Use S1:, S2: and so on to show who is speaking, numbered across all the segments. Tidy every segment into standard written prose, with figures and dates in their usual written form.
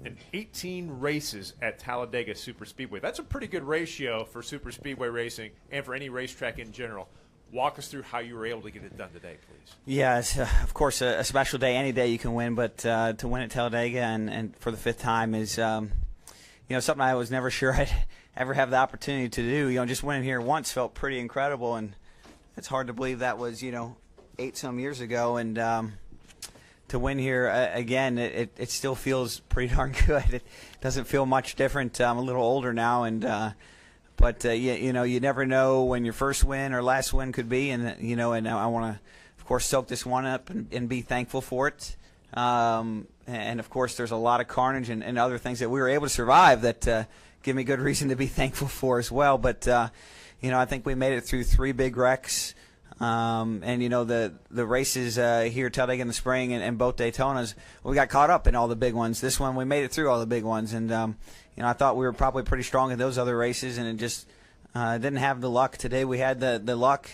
S1: in 18 races at Talladega Superspeedway. That's a pretty good ratio for superspeedway racing and for any racetrack in general. Walk us through how you were able to get it done today, please.
S2: Yeah, it's, of course, a special day. Any day you can win, but to win at Talladega and for the 5th time is, something I was never sure I'd ever have the opportunity to do. Just winning here once felt pretty incredible, and it's hard to believe that was, 8-some years ago. And to win here again, it still feels pretty darn good. It doesn't feel much different. I'm a little older now, and but you never know when your first win or last win could be, and and I want to, of course, soak this one up and be thankful for it. And of course, there's a lot of carnage and other things that we were able to survive that give me good reason to be thankful for as well. But I think we made it through 3 big wrecks. And the races here at Talladega in the spring and both Daytonas, we got caught up in all the big ones. This one we made it through all the big ones, and I thought we were probably pretty strong in those other races, and it just didn't have the luck. Today we had the luck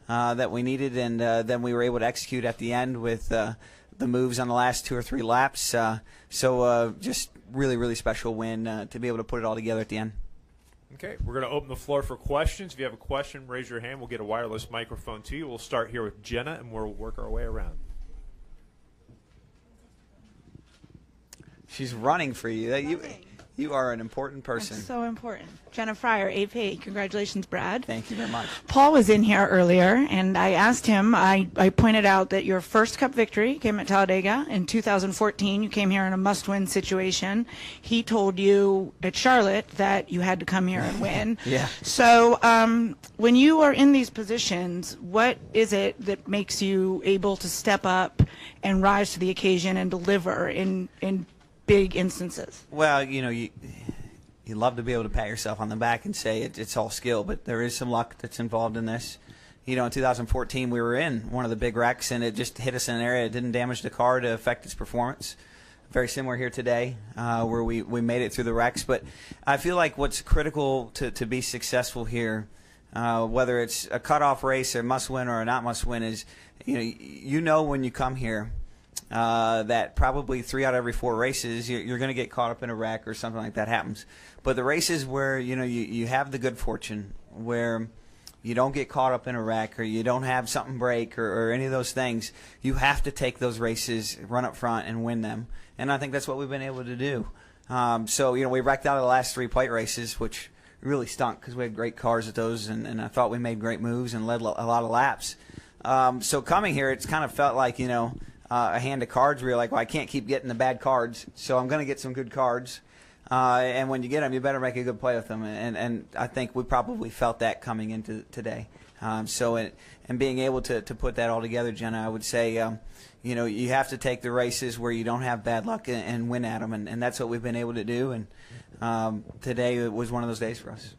S2: that we needed, and then we were able to execute at the end with the moves on the last 2 or 3 laps. So just really, really special win to be able to put it all together at the end.
S1: Okay, we're going to open the floor for questions. If you have a question, raise your hand. We'll get a wireless microphone to you. We'll start here with Jenna, and we'll work our way around.
S2: She's running for you. You are an important person.
S3: That's so important. Jenna Fryer, AP. Congratulations, Brad.
S2: Thank you very much.
S3: Paul was in here earlier, and I asked him, I pointed out that your first Cup victory came at Talladega in 2014. You came here in a must-win situation. He told you at Charlotte that you had to come here and win.
S2: Yeah.
S3: So when you are in these positions, what is it that makes you able to step up and rise to the occasion and deliver in big instances?
S2: Well, you love to be able to pat yourself on the back and say it's all skill, but there is some luck that's involved in this. In 2014 we were in one of the big wrecks, and it just hit us in an area that didn't damage the car to affect its performance. Very similar here today, where we made it through the wrecks. But I feel like what's critical to be successful here, whether it's a cutoff race, a must-win or a not must-win, is when you come here, that probably 3 out of every 4 races you're going to get caught up in a wreck or something like that happens. But the races where you have the good fortune, where you don't get caught up in a wreck or you don't have something break or any of those things, you have to take those races, run up front and win them. And I think that's what we've been able to do. So we wrecked out of the last 3 plate races, which really stunk because we had great cars at those, and I thought we made great moves and led a lot of laps. So coming here, it's kind of felt like a hand of cards where you're like, well, I can't keep getting the bad cards, so I'm going to get some good cards. And when you get them, you better make a good play with them. And I think we probably felt that coming into today. And being able to put that all together, Jenna, I would say, you have to take the races where you don't have bad luck and win at them. And that's what we've been able to do. And today it was one of those days for us.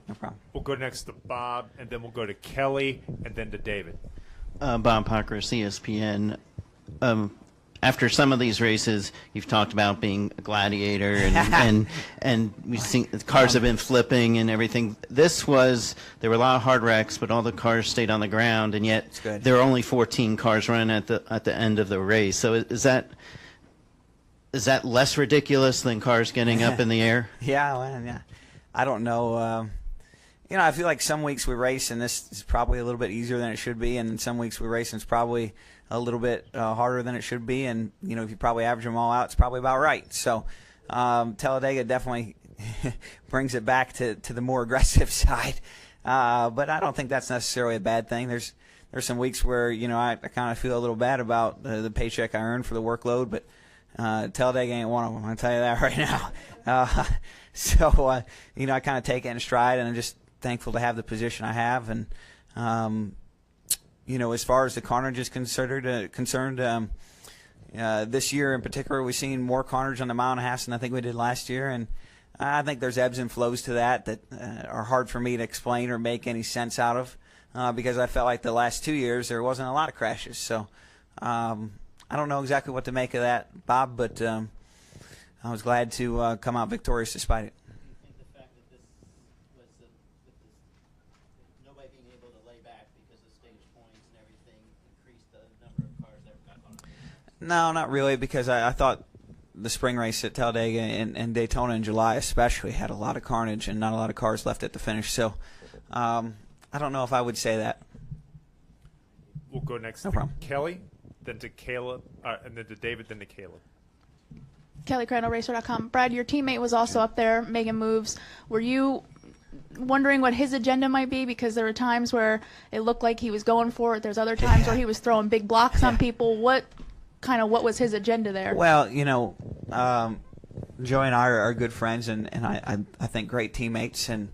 S2: No problem.
S1: We'll go next to Bob, and then we'll go to Kelly, and then to David.
S4: Bob Parker, ESPN. After some of these races, you've talked about being a gladiator, and we've seen the cars have been flipping and everything. There were a lot of hard wrecks, but all the cars stayed on the ground, and yet there were only 14 cars running at the end of the race. So is that less ridiculous than cars getting up in the air?
S2: Yeah. I don't know. I feel like some weeks we race, and this is probably a little bit easier than it should be, and some weeks we race, and it's probably a little bit harder than it should be. And, if you probably average them all out, it's probably about right. So Talladega definitely brings it back to the more aggressive side. But I don't think that's necessarily a bad thing. There's some weeks where, I kind of feel a little bad about the paycheck I earn for the workload, but Talladega ain't one of them. I'll tell you that right now. So I kind of take it in stride, and I'm just thankful to have the position I have. And as far as the carnage is concerned, this year in particular, we've seen more carnage on the mile and a half than I think we did last year, and I think there's ebbs and flows to that are hard for me to explain or make any sense out of, because I felt like the last 2 years there wasn't a lot of crashes. So I don't know exactly what to make of that, Bob, but I was glad to come out victorious despite it. No, not really, because I thought the spring race at Talladega and Daytona in July especially had a lot of carnage and not a lot of cars left at the finish. So I don't know if I would say that.
S1: We'll go next
S2: No
S1: to
S2: problem.
S1: Kelly, then to Caleb, and then to David, then to Caleb.
S5: Kelly Crandall, Racer.com. Brad, your teammate was also up there making moves. Were you wondering what his agenda might be? Because there were times where it looked like he was going for it. There's other times where he was throwing big blocks on people. What was his agenda there?
S2: Well, Joey and I are good friends, and I think great teammates, and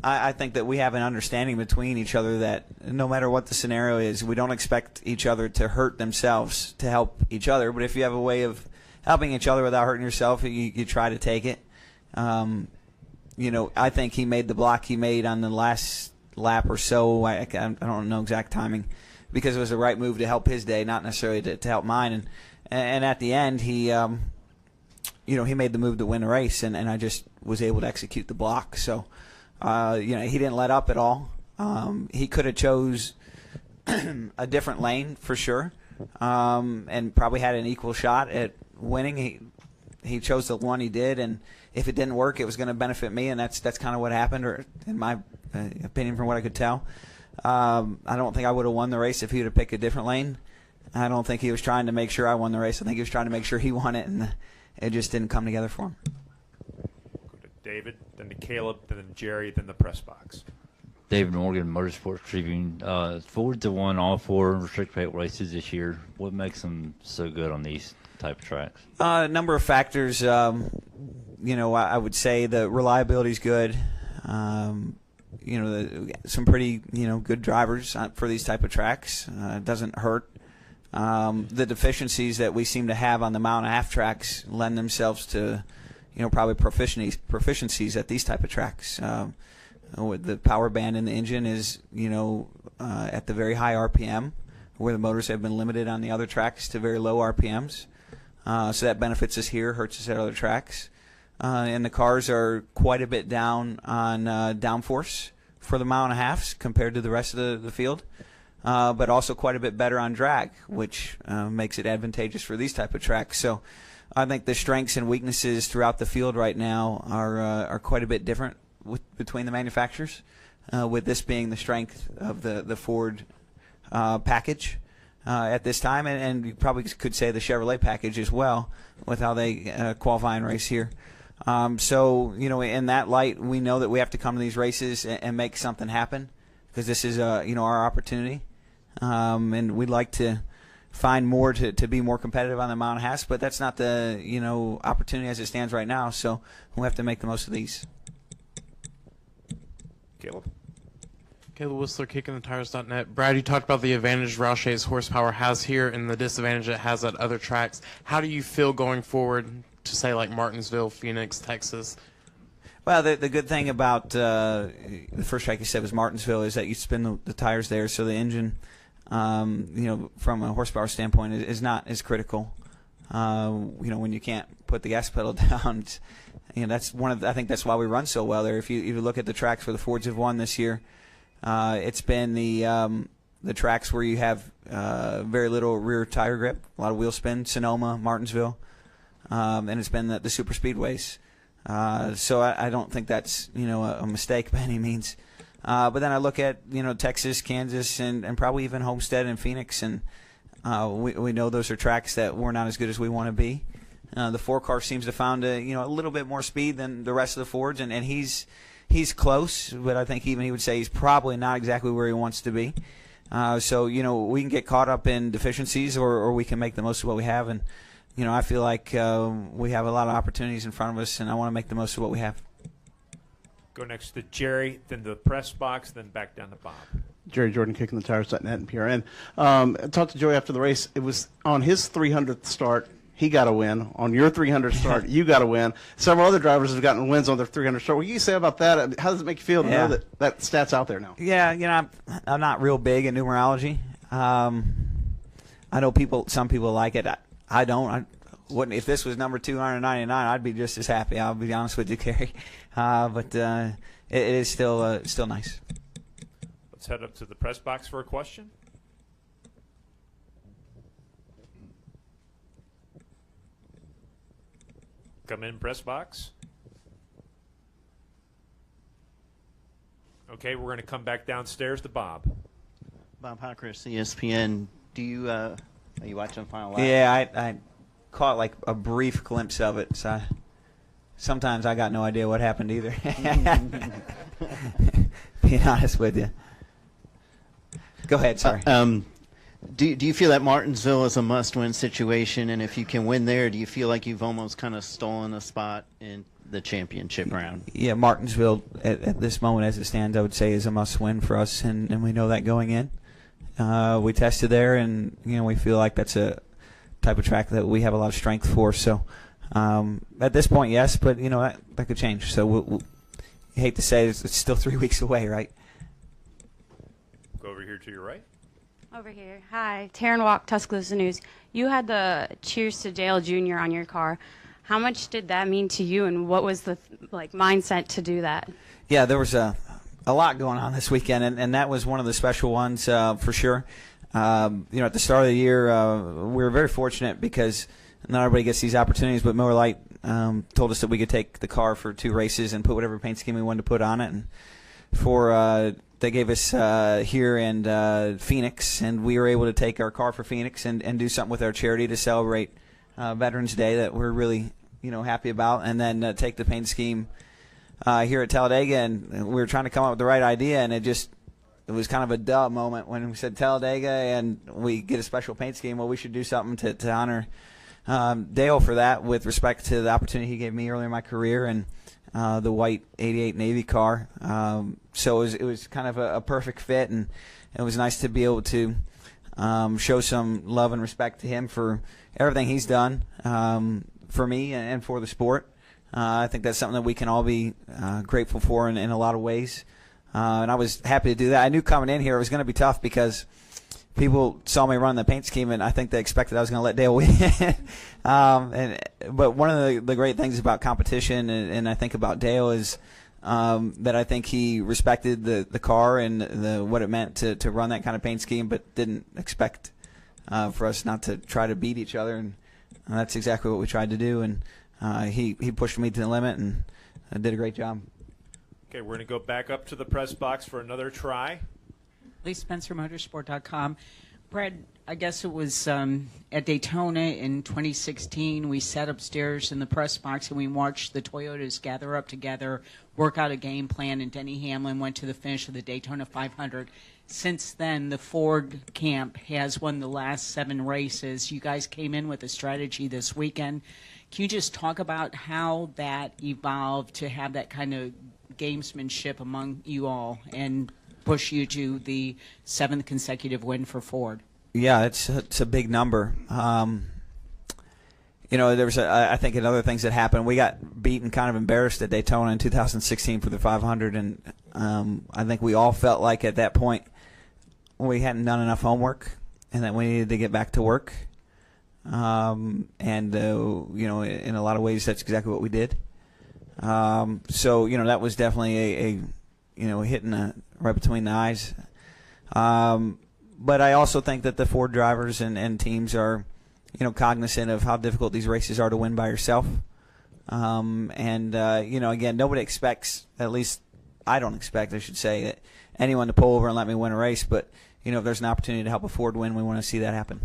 S2: I think that we have an understanding between each other that no matter what the scenario is, we don't expect each other to hurt themselves to help each other. But if you have a way of helping each other without hurting yourself, you try to take it. I think he made the block he made on the last lap or so. I don't know exact timing, because it was the right move to help his day, not necessarily to help mine. And at the end, he made the move to win the race, and I just was able to execute the block. So, he didn't let up at all. He could have chose a different lane for sure, and probably had an equal shot at winning. He chose the one he did, and if it didn't work, it was going to benefit me, and that's kind of what happened, or in my opinion, from what I could tell. I don't think I would have won the race if he would have picked a different lane. I don't think he was trying to make sure I won the race. I think he was trying to make sure he won it, and it just didn't come together for him.
S1: Go to David, then to Caleb, then to Jerry, then the press box.
S6: David Morgan, Motorsports Tribune. Fords have won all 4 restricted paint races this year. What makes them so good on these type of tracks?
S2: A number of factors. I would say the reliability is good. Some pretty good drivers for these type of tracks. It doesn't hurt. The deficiencies that we seem to have on the mile and a half tracks lend themselves to probably proficiencies at these type of tracks. With the power band in the engine is at the very high RPM, where the motors have been limited on the other tracks to very low RPMs. So that benefits us here, hurts us at other tracks. And the cars are quite a bit down on downforce for the mile and a halves compared to the rest of the field, but also quite a bit better on drag, which makes it advantageous for these type of tracks. So I think the strengths and weaknesses throughout the field right now are quite a bit different between the manufacturers, with this being the strength of the Ford package at this time, and you probably could say the Chevrolet package as well, with how they qualify and race here. So in that light, we know that we have to come to these races and make something happen, because this is our opportunity, and we'd like to find more to be more competitive on the mile and a half, but that's not the opportunity as it stands right now. So we'll have to make the most of these.
S1: Caleb.
S7: Caleb Whistler, KickingTheTires.net. Brad, you talked about the advantage Roushay's horsepower has here and the disadvantage it has at other tracks. How do you feel going forward to, say, like Martinsville, Phoenix, Texas?
S2: Well, the good thing about the first track you said was Martinsville is that you spin the tires there, so the engine, from a horsepower standpoint, is not as critical. When you can't put the gas pedal down, that's I think that's why we run so well there. If you look at the tracks where the Fords have won this year, it's been the tracks where you have very little rear tire grip, a lot of wheel spin, Sonoma, Martinsville, and it's been the super speedways. So I don't think that's a mistake by any means. But then I look at Texas, Kansas, and probably even Homestead and Phoenix, and we know those are tracks that we're not as good as we want to be. The 4-car seems to found a little bit more speed than the rest of the Fords, and he's close, but I think even he would say he's probably not exactly where he wants to be. So we can get caught up in deficiencies, or we can make the most of what we have, and I feel like we have a lot of opportunities in front of us, and I want to make the most of what we have.
S1: Go next to Jerry, then the press box, then back down to Bob.
S8: Jerry Jordan, KickingTheTires.net and PRN. I talked to Joey after the race. It was on his 300th start, he got a win. On your 300th start, you got a win. Several other drivers have gotten wins on their 300th start. What do you say about that? How does it make you feel to know that stat's out there now?
S2: Yeah, I'm not real big in numerology. I know some people like it. I don't. I wouldn't. If this was number 299, I'd be just as happy. I'll be honest with you, Kerry. But it is still nice.
S1: Let's head up to the press box for a question. Come in, press box. Okay, we're going to come back downstairs to Bob.
S4: Bob Hockress, ESPN. Do you are you watching Final Lap?
S2: Yeah, I caught like a brief glimpse of it. So sometimes I got no idea what happened either. Being honest with you. Go ahead, sorry.
S4: Do you feel that Martinsville is a must-win situation, and if you can win there, do you feel like you've almost kind of stolen a spot in the championship round?
S2: Yeah, Martinsville at this moment as it stands, I would say, is a must-win for us, and we know that going in. We tested there, and we feel like that's a type of track that we have a lot of strength for. So at this point, yes, but that could change. So we'll you hate to say it's still 3 weeks away, right?
S1: Go over here to your right.
S9: Over here. Hi, Taryn Walk, Tuscaloosa News. You had the Cheers to Dale Jr. on your car. How much did that mean to you, and what was the mindset to do that?
S2: Yeah, there was a lot going on this weekend, and that was one of the special ones for sure. At the start of the year, we were very fortunate because not everybody gets these opportunities, but Miller Lite told us that we could take the car for 2 races and put whatever paint scheme we wanted to put on it. And they gave us here and Phoenix, and we were able to take our car for Phoenix and do something with our charity to celebrate Veterans Day that we're really happy about, and then take the paint scheme here at Talladega. And we were trying to come up with the right idea, and it was kind of a duh moment when we said Talladega and we get a special paint scheme. Well, we should do something to honor Dale for that, with respect to the opportunity he gave me earlier in my career and the white '88 Navy car. So it was kind of a perfect fit, and it was nice to be able to show some love and respect to him for everything he's done for me and for the sport. I think that's something that we can all be grateful for in a lot of ways. And I was happy to do that. I knew coming in here it was going to be tough because people saw me run the paint scheme, and I think they expected I was going to let Dale win. But one of the great things about competition, and I think about Dale, is that I think he respected the car and what it meant to run that kind of paint scheme, but didn't expect for us not to try to beat each other. And that's exactly what we tried to do. And he pushed me to the limit and did a great job.
S1: Okay, we're going to go back up to the press box for another try.
S10: Lee Spencer, Motorsport.com. Brad, I guess it was at Daytona in 2016. We sat upstairs in the press box and we watched the Toyotas gather up together, work out a game plan, and Denny Hamlin went to the finish of the Daytona 500. Since then, the Ford camp has won the last 7 races. You guys came in with a strategy this weekend. Can you just talk about how that evolved to have that kind of gamesmanship among you all and push you to the 7th consecutive win for Ford?
S2: Yeah, it's a big number. There was I think another things that happened. We got beaten, kind of embarrassed at Daytona in 2016 for the 500, and I think we all felt like at that point we hadn't done enough homework and that we needed to get back to work. In a lot of ways, that's exactly what we did. So that was definitely a hitting right between the eyes. But I also think that the Ford drivers and teams are, cognizant of how difficult these races are to win by yourself. Again, nobody expects, at least I don't expect, I should say, that anyone to pull over and let me win a race. But, if there's an opportunity to help a Ford win, we want to see that happen.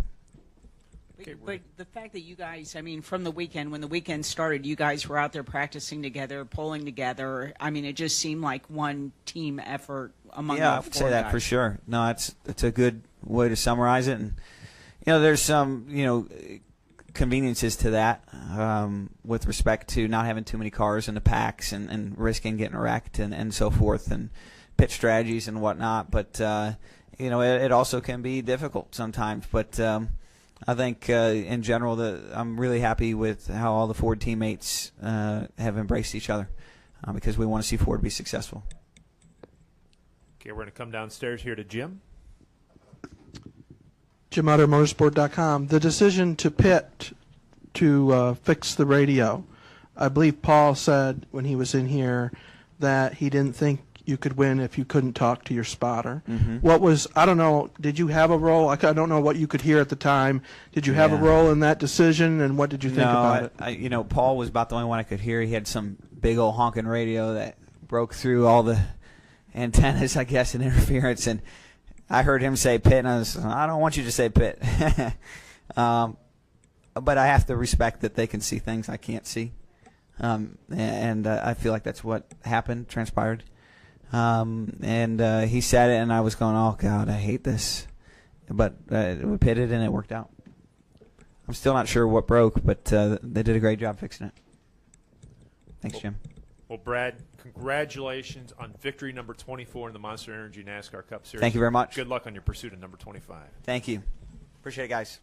S10: But the fact that you guys, from the weekend, when the weekend started, you guys were out there practicing together, pulling together. It just seemed like one team effort among the
S2: I would say that
S10: guys.
S2: For sure. No, it's a good way to summarize it. And, there's some, conveniences to that with respect to not having too many cars in the packs and risking getting wrecked and so forth, and pit strategies and whatnot. But, it also can be difficult sometimes. But I think in general I'm really happy with how all the Ford teammates have embraced each other because we want to see Ford be successful.
S1: Okay, we're going to come downstairs here to Jim.
S11: Jim Utter, Motorsport.com. The decision to pit to fix the radio. I believe Paul said when he was in here that he didn't think you could win if you couldn't talk to your spotter.
S2: Mm-hmm.
S11: What was, I don't know, did you have a role? I don't know what you could hear at the time. Did you have a role in that decision, and what did you think about it?
S2: Paul was about the only one I could hear. He had some big old honking radio that broke through all the antennas, I guess, and interference, and I heard him say pit, and I don't want you to say pit. But I have to respect that they can see things I can't see. And I feel like that's what transpired. And he said it, and I was going, oh, God, I hate this. But we pitted, and it worked out. I'm still not sure what broke, but they did a great job fixing it. Thanks, Jim.
S1: Well, Brad, congratulations on victory number 24 in the Monster Energy NASCAR Cup Series.
S2: Thank you very much.
S1: Good luck on your pursuit of number 25.
S2: Thank you. Appreciate it, guys.